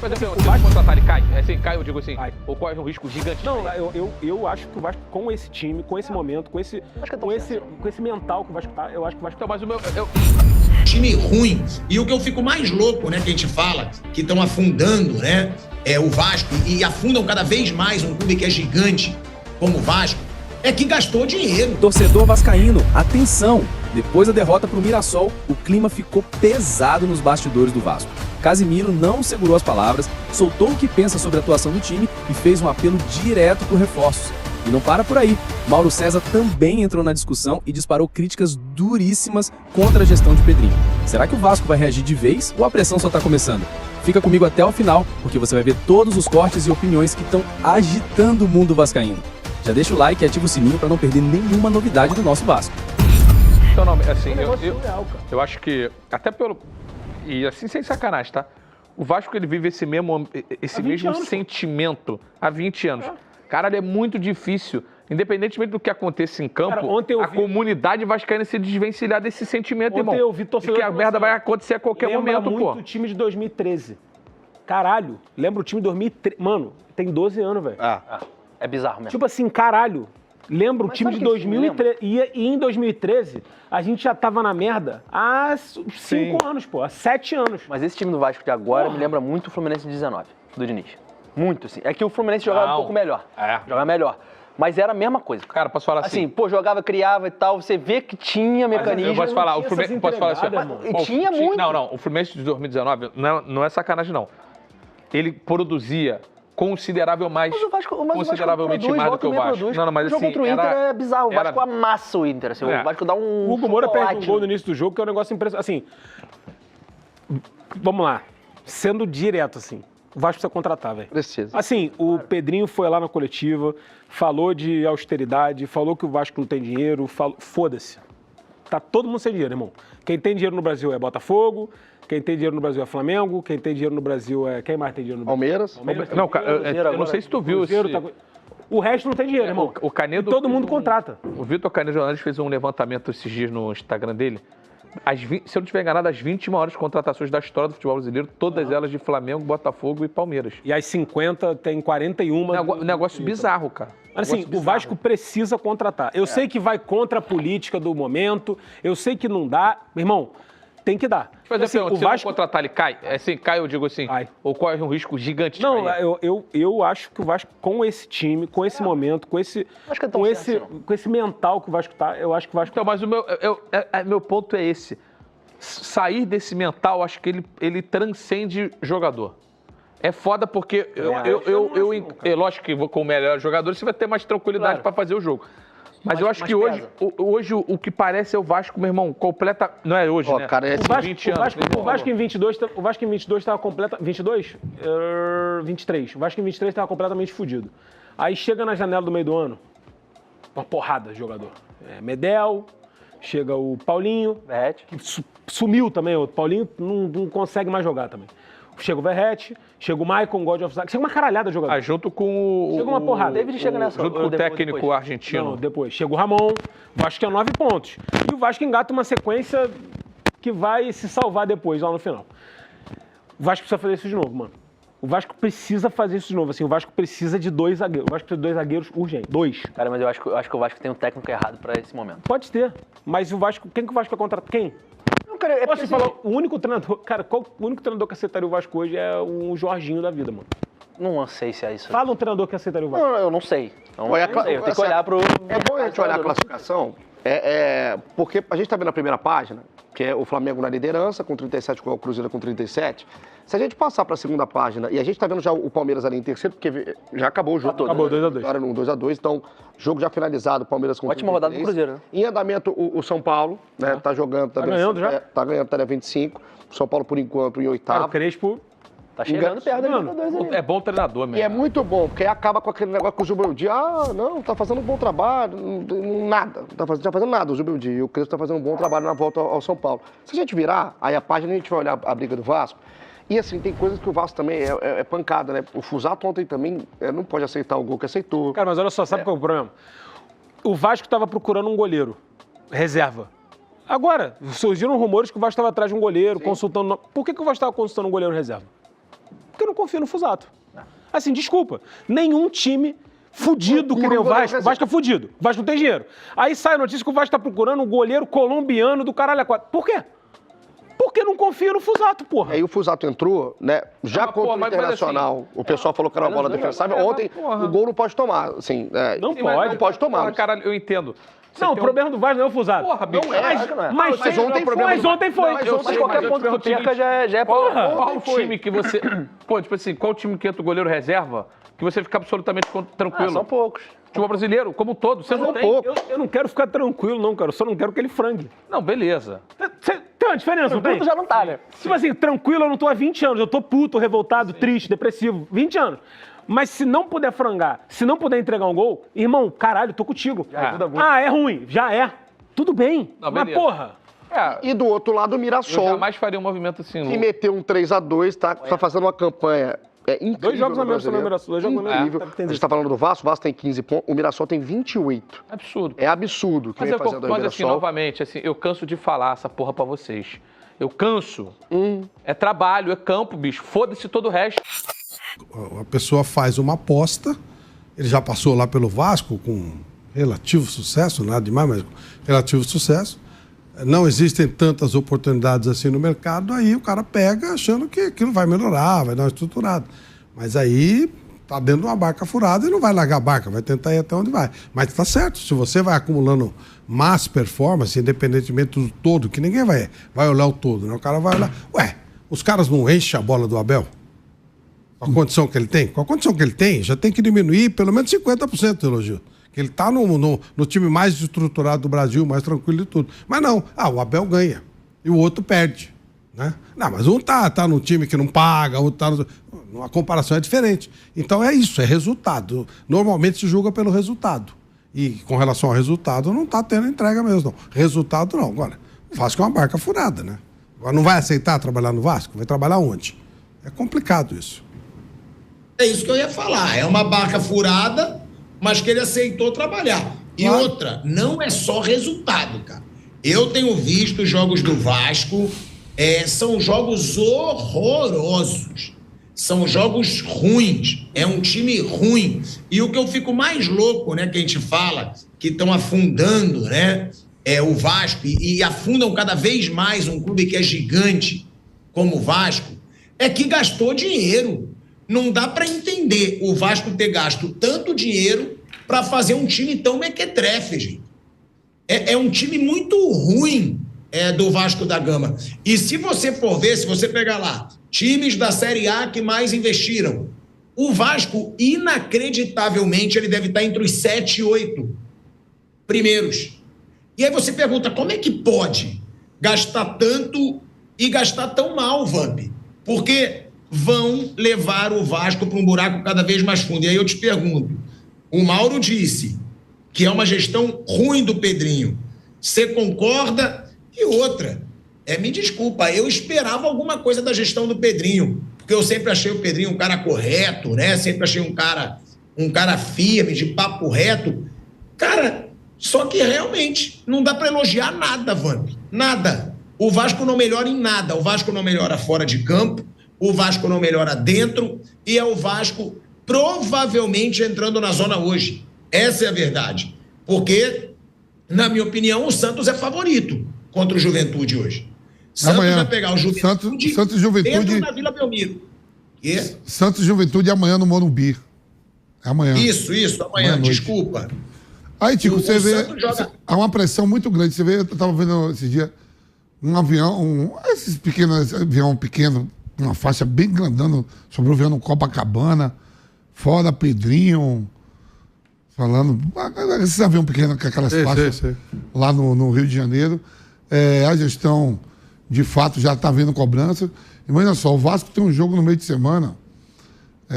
Por exemplo, se o Vasco contratar, ele cai? Assim, cai, eu digo assim, ou corre um risco gigante? Não, eu acho que o Vasco, com esse time, com esse momento, com esse mental que o Vasco tá, eu acho que o Vasco... Então, mas o meu... Time ruim. E o que eu fico mais louco, né, que a gente fala, que estão afundando, né, o Vasco, e afundam cada vez mais um clube que é gigante, como o Vasco, é que gastou dinheiro. Torcedor vascaíno, atenção! Depois da derrota pro Mirassol, o clima ficou pesado nos bastidores do Vasco. Casimiro não segurou as palavras, soltou o que pensa sobre a atuação do time e fez um apelo direto por reforços. E não para por aí. Mauro César também entrou na discussão e disparou críticas duríssimas contra a gestão de Pedrinho. Será que o Vasco vai reagir de vez ou a pressão só tá começando? Fica comigo até o final, porque você vai ver todos os cortes e opiniões que estão agitando o mundo vascaíno. Já deixa o like e ativa o sininho para não perder nenhuma novidade do nosso Vasco. Então, não, assim, eu acho que, até pelo... E assim, sem sacanagem, tá? O Vasco, ele vive esse mesmo sentimento há 20 anos. Cara, é muito difícil, independentemente do que aconteça em campo, cara, comunidade vascaína se desvencilhar desse sentimento, irmão. Eu vi torcedor que a merda vai acontecer a qualquer momento, pô. Lembra muito o time de 2013. Caralho, lembra o time de 2013? Mano, tem 12 anos, velho. É bizarro mesmo. Tipo assim, caralho. Lembra o time de 2013? E em 2013, a gente já tava na merda há 5 anos, pô. Há 7 anos. Mas esse time do Vasco de agora me lembra muito o Fluminense de 19, do Diniz. Muito, assim. É que o Fluminense jogava um pouco melhor. Jogava melhor. Mas era a mesma coisa. Cara, posso falar assim? Assim, pô, jogava, criava e tal. Você vê que tinha mecanismo. Eu posso falar, o Fluminense... Posso falar assim? Tinha muito. Não. O Fluminense de 2019 não é sacanagem, não. Ele produzia consideravelmente mais do que o Vasco. Não, mas assim, o jogo contra o Inter é bizarro. O Vasco amassa o Inter, assim. O Vasco dá um... O Hugo Moura perde um gol no início do jogo, que é um negócio impressionante. Assim, vamos lá. Sendo direto, assim, o Vasco precisa contratar, velho. Precisa. Assim, o Pedrinho foi lá na coletiva, falou de austeridade, falou que o Vasco não tem dinheiro, foda-se. Tá todo mundo sem dinheiro, irmão. Quem tem dinheiro no Brasil é Botafogo, quem tem dinheiro no Brasil é Flamengo, quem tem dinheiro no Brasil é... Quem mais tem dinheiro no Brasil? Palmeiras. Não, eu não sei se tu viu... O resto não tem dinheiro, irmão. O Canedo... E todo mundo contrata. O Vitor Canedo Jornalista fez um levantamento esses dias no Instagram dele. Se eu não estiver enganado, as 20 maiores contratações da história do futebol brasileiro, todas elas de Flamengo, Botafogo e Palmeiras. E as 50 tem 41... Negócio bizarro, cara. Mas assim, o Vasco precisa contratar. Eu sei que vai contra a política do momento, eu sei que não dá. Meu irmão, tem que dar. Mas assim, o Vasco contratar, ele cai? Assim, cai, eu digo assim, ou corre um risco gigante de cair? Eu acho que o Vasco, com esse time, com esse momento, com esse mental que o Vasco tá, eu acho que o Vasco... Então, mas meu ponto é esse. Sair desse mental, acho que ele transcende jogador. É foda porque lógico que com o melhor jogador você vai ter mais tranquilidade para fazer o jogo. Mas eu acho que hoje o que parece é o Vasco, meu irmão, completa... Não é hoje, né? Cara, o Vasco em 22 estava completa... 22? 23. O Vasco em 23 estava completamente fudido. Aí chega na janela do meio do ano, uma porrada de jogador. Medel, chega o Paulinho, que sumiu também. O Paulinho não consegue mais jogar também. Chega o Verrete, chega o Maicon, God of Zaga, chega uma caralhada de jogador. Junto com chega uma porrada. David chega nessa. Junto com o técnico argentino. Não, depois. Chega o Ramon, o Vasco tinha 9 pontos. E o Vasco engata uma sequência que vai se salvar depois, lá no final. O Vasco precisa fazer isso de novo, mano. O Vasco precisa fazer isso de novo. Assim, o Vasco precisa de 2 zagueiros. O Vasco precisa de 2 zagueiros urgente. 2. Cara, mas eu acho que o Vasco tem um técnico errado pra esse momento. Pode ter. Mas o Vasco... Quem que o Vasco vai contratar? Quem? Cara, Posso falar, o único treinador... Cara, o único treinador que aceitaria o Vasco hoje é o Jorginho da vida, mano. Não sei se é isso. Fala um treinador que aceitaria o Vasco. Não, eu não sei. Eu tenho que olhar pro... É bom a gente olhar a classificação, porque a gente tá vendo a primeira página, que é o Flamengo na liderança, com 37, com o Cruzeiro com 37. Se a gente passar para a segunda página, e a gente tá vendo já o Palmeiras ali em terceiro, porque já acabou o jogo. Acabou, 2x2. Agora no 2x2, então, jogo já finalizado, Palmeiras com 33. Ótima rodada do Cruzeiro, né? Em andamento, o São Paulo, né, tá jogando... Tá ganhando já? Tá ganhando, tá 25. O São Paulo, por enquanto, em oitavo. Cara, o Crespo... Tá chegando perto da Libertadores ali. É bom treinador mesmo. E é muito bom, porque aí acaba com aquele negócio com o Jubildi. Não, tá fazendo um bom trabalho, nada. Não tá fazendo nada o Jubildi. E o Crespo tá fazendo um bom trabalho na volta ao São Paulo. Se a gente virar, aí a página a gente vai olhar a briga do Vasco. E assim, tem coisas que o Vasco também é pancada, né? O Fusato ontem também não pode aceitar o gol que aceitou. Cara, mas olha só, sabe qual é o problema? O Vasco tava procurando um goleiro, reserva. Agora, surgiram rumores que o Vasco estava atrás de um goleiro, consultando... Por que o Vasco estava consultando um goleiro reserva? Porque eu não confio no Fusato. Assim, desculpa. Nenhum time fudido que nem o Vasco. O Vasco é fudido. O Vasco não tem dinheiro. Aí sai a notícia que o Vasco tá procurando um goleiro colombiano do caralho a quatro. Por quê? Porque não confia no Fusato, porra. Aí o Fusato entrou, né? Já contra o Internacional. Assim, o pessoal falou que era uma bola defensável. Ontem, o gol não pode tomar. Assim, não pode. Não pode tomar. Caralho, eu entendo. Não, o problema do Vasco não é o Fusato. Porra, bicho. Mas ontem foi. Mas qualquer ponto que perca já é problema. Qual time que você... Pô, tipo assim, qual time que entra o goleiro reserva que você fica absolutamente tranquilo? São poucos. Futebol brasileiro, como um todo, você não tem. Eu não quero ficar tranquilo, não, cara. Eu só não quero que ele frangue. Não, beleza. Tem uma diferença, não tem? Já não tá, né? Tipo assim, tranquilo eu não tô há 20 anos. Eu tô puto, revoltado, triste, depressivo. 20 anos. Mas se não puder frangar, se não puder entregar um gol, irmão, caralho, tô contigo. É ruim. Já é. Tudo bem. Não, mas, porra... E do outro lado, o Mirassol. Eu jamais faria um movimento assim. Que meteu um 3-2, tá fazendo uma campanha incrível. 2 jogos a menos também, o Mirassol. 2 jogos a menos. A gente tá falando do Vasco, o Vasco tem 15 pontos, o Mirassol tem 28. Absurdo. É absurdo o que vem fazendo o Mirassol. Assim, novamente, assim, eu canso de falar essa porra pra vocês. Eu canso. É trabalho, é campo, bicho. Foda-se todo o resto. A pessoa faz uma aposta, ele já passou lá pelo Vasco com relativo sucesso, nada demais, mas relativo sucesso. Não existem tantas oportunidades assim no mercado, aí o cara pega achando que aquilo vai melhorar, vai dar uma estruturada. Mas aí tá dentro de uma barca furada e não vai largar a barca, vai tentar ir até onde vai. Mas tá certo, se você vai acumulando más performance, independentemente do todo, que ninguém vai olhar o todo, né? O cara vai olhar... Ué, os caras não enchem a bola do Abel? Com a condição que ele tem? Com a condição que ele tem, já tem que diminuir pelo menos 50% do elogio. Que ele está no time mais estruturado do Brasil, mais tranquilo de tudo. Mas não, o Abel ganha e o outro perde. Né? Não, mas um tá no time que não paga, o outro tá no... A comparação é diferente. Então é isso, é resultado. Normalmente se julga pelo resultado. E com relação ao resultado, não tá tendo entrega mesmo, não. Resultado não. Agora, o Vasco é uma barca furada, né? Agora não vai aceitar trabalhar no Vasco? Vai trabalhar onde? É complicado isso. É isso que eu ia falar. É uma barca furada, mas que ele aceitou trabalhar. E outra, não é só resultado, cara. Eu tenho visto os jogos do Vasco, são jogos horrorosos. São jogos ruins. É um time ruim. E o que eu fico mais louco, né, que a gente fala, que estão afundando, né, o Vasco, e afundam cada vez mais um clube que é gigante, como o Vasco, é que gastou dinheiro. Não dá para entender o Vasco ter gasto tanto dinheiro para fazer um time tão mequetrefe, gente. É um time muito ruim do Vasco da Gama. E se você for ver, se você pegar lá, times da Série A que mais investiram, o Vasco, inacreditavelmente, ele deve estar entre os 7 e 8 primeiros. E aí você pergunta, como é que pode gastar tanto e gastar tão mal, Vamp? Porque vão levar o Vasco para um buraco cada vez mais fundo. E aí eu te pergunto, o Mauro disse que é uma gestão ruim do Pedrinho. Você concorda? E outra, me desculpa, eu esperava alguma coisa da gestão do Pedrinho, porque eu sempre achei o Pedrinho um cara correto, né? Sempre achei um cara firme, de papo reto. Cara, só que realmente não dá para elogiar nada, Vamp. Nada. O Vasco não melhora em nada. O Vasco não melhora fora de campo, o Vasco não melhora dentro, e é o Vasco provavelmente entrando na zona hoje. Essa é a verdade. Porque, na minha opinião, o Santos é favorito contra o Juventude hoje. Santos amanhã vai pegar o Juventude, Santos Juventude dentro da Vila Belmiro. Santos e Juventude amanhã no Morumbi. Amanhã. Isso, amanhã, desculpa. Aí, Tico, você vê, há uma pressão muito grande. Você vê, eu estava vendo esse dia, um avião, esses pequenos, avião pequeno, uma faixa bem grandando, sobrevoando Copacabana, fora Pedrinho, falando, esses aviões pequenos com aquelas faixas lá no Rio de Janeiro. A gestão, de fato, já está vendo cobrança. Imagina só, o Vasco tem um jogo no meio de semana,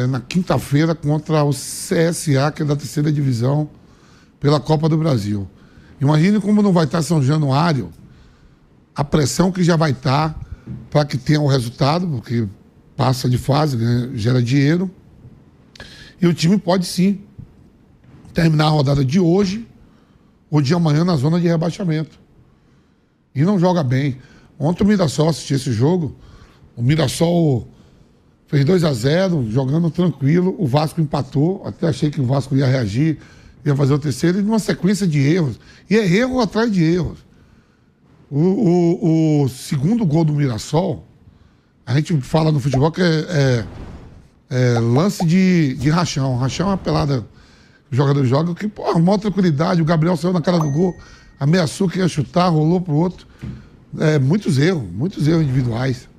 na quinta-feira, contra o CSA, que é da 3ª divisão, pela Copa do Brasil. Imagine como não vai estar São Januário, a pressão que já vai estar para que tenha o resultado, porque passa de fase, gera dinheiro. E o time pode sim terminar a rodada de hoje ou de amanhã na zona de rebaixamento. E não joga bem. Ontem o Mirassol assistiu esse jogo. O Mirassol Fez 2-0, jogando tranquilo. O Vasco empatou. Até achei que o Vasco ia reagir, ia fazer o terceiro. E numa sequência de erros. E é erro atrás de erros. O segundo gol do Mirassol, a gente fala no futebol que é lance de rachão. Rachão é uma pelada que os jogadores jogam que, pô, maior tranquilidade. O Gabriel saiu na cara do gol, ameaçou que ia chutar, rolou pro outro. Muitos erros individuais.